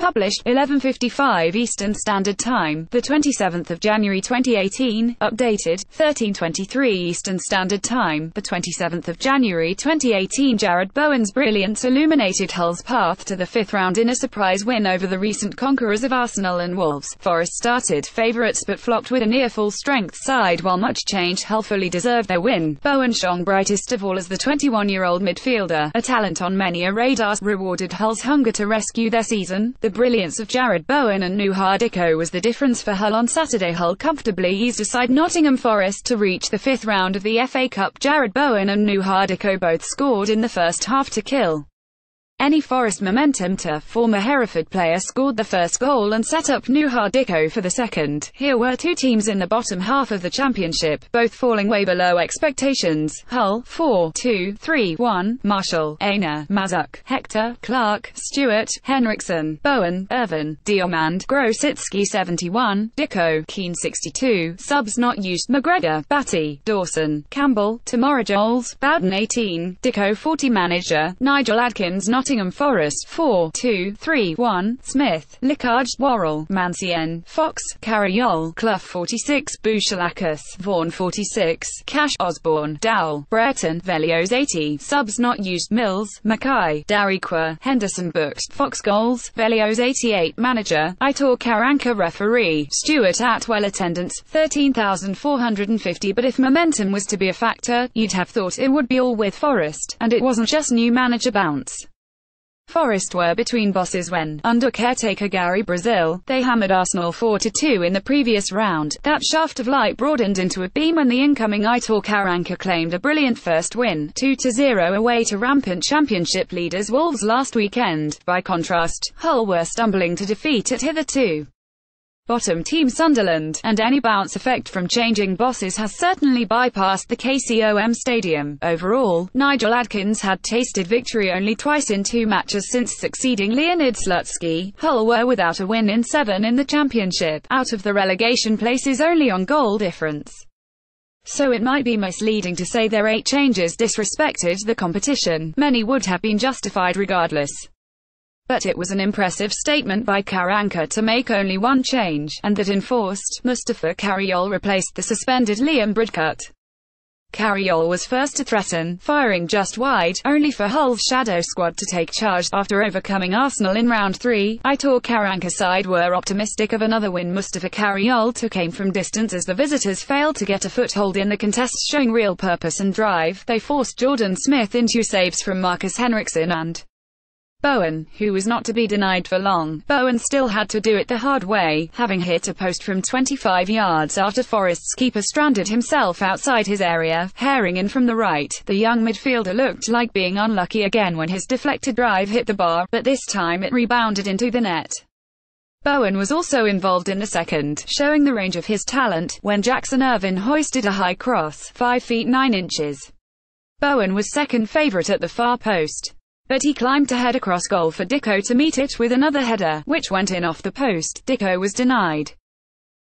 Published 11:55 Eastern Standard Time, the 27th of January 2018. Updated 13:23 Eastern Standard Time, the 27th of January 2018. Jarrod Bowen's brilliance illuminated Hull's path to the fifth round in a surprise win over the recent conquerors of Arsenal and Wolves. Forest started favourites but flopped with a near full-strength side. While much changed, Hull fully deserved their win. Bowen shone brightest of all as the 21-year-old midfielder, a talent on many a radar, rewarded Hull's hunger to rescue their season. The brilliance of Jarrod Bowen and Jarrod Dicko was the difference for Hull on Saturday. Hull comfortably eased aside Nottingham Forest to reach the fifth round of the FA Cup. Jarrod Bowen and Jarrod Dicko both scored in the first half to kill any Forest momentum. Former Hereford player scored the first goal and set up Jarrod Dicko for the second. Here were two teams in the bottom half of the championship, both falling way below expectations. Hull 4-2-3-1, Marshall, Aina, Mazuk, Hector, Clark, Stewart, Henriksen, Bowen, Irvin, Diomand, Grosicki 71, Dicko, Keane 62, subs not used: McGregor, Batty, Dawson, Campbell, Tamara Jones, Bowden 18, Dicko 40. Manager, Nigel Adkins. Nottingham Forest 4-2-3-1, Smith, Licard, Worrell, Mancien, Fox, Carriol, Clough 46, Bouchalakis, Vaughan 46, Cash, Osborne, Dowell, Brereton, Velios 80, subs not used: Mills, Mackay, Darikwa, Henderson. Booked Fox goals, Velios 88. Manager, Aitor Karanka. Referee, Stuart Atwell. Attendance 13,450. But if momentum was to be a factor, you'd have thought it would be all with Forest, and it wasn't just new manager bounce. Forest were between bosses when, under caretaker Gary Brazil, they hammered Arsenal 4-2 in the previous round. That shaft of light broadened into a beam when the incoming Aitor Karanka claimed a brilliant first win, 2-0 away to rampant championship leaders Wolves last weekend. By contrast, Hull were stumbling to defeat at hitherto bottom team Sunderland, and any bounce effect from changing bosses has certainly bypassed the KCOM Stadium. Overall, Nigel Adkins had tasted victory only twice in 2 matches since succeeding Leonid Slutsky. Hull were without a win in 7 in the championship, out of the relegation places only on goal difference. So it might be misleading to say their 8 changes disrespected the competition. Many would have been justified regardless. But it was an impressive statement by Karanka to make only 1 change, and that enforced. Mustafa Carriol replaced the suspended Liam Bridcut. Carriol was first to threaten, firing just wide, only for Hull's shadow squad to take charge. After overcoming Arsenal in round 3, Aitor Karanka's side were optimistic of another win. Mustafa Carriol took aim from distance as the visitors failed to get a foothold in the contest. Showing real purpose and drive, they forced Jordan Smith into saves from Marcus Henriksen and Bowen, who was not to be denied for long. Bowen still had to do it the hard way, having hit a post from 25 yards after Forest's keeper stranded himself outside his area. Herring in from the right, the young midfielder looked like being unlucky again when his deflected drive hit the bar, but this time it rebounded into the net. Bowen was also involved in the second, showing the range of his talent, when Jackson Irvine hoisted a high cross, 5 feet 9 inches. Bowen was second favourite at the far post, but he climbed to head across goal for Dicko to meet it with another header, which went in off the post. Dicko was denied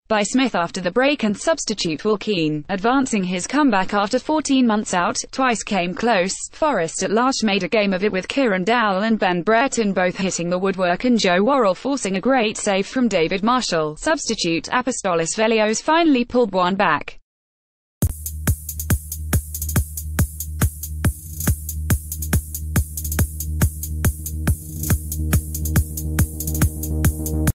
by Smith after the break and substitute Will Keane, advancing his comeback after 14 months out. Twice came close. Forest at last made a game of it with Kieran Dowell and Ben Brereton both hitting the woodwork and Joe Worrell forcing a great save from David Marshall. Substitute Apostolos Velios finally pulled one back.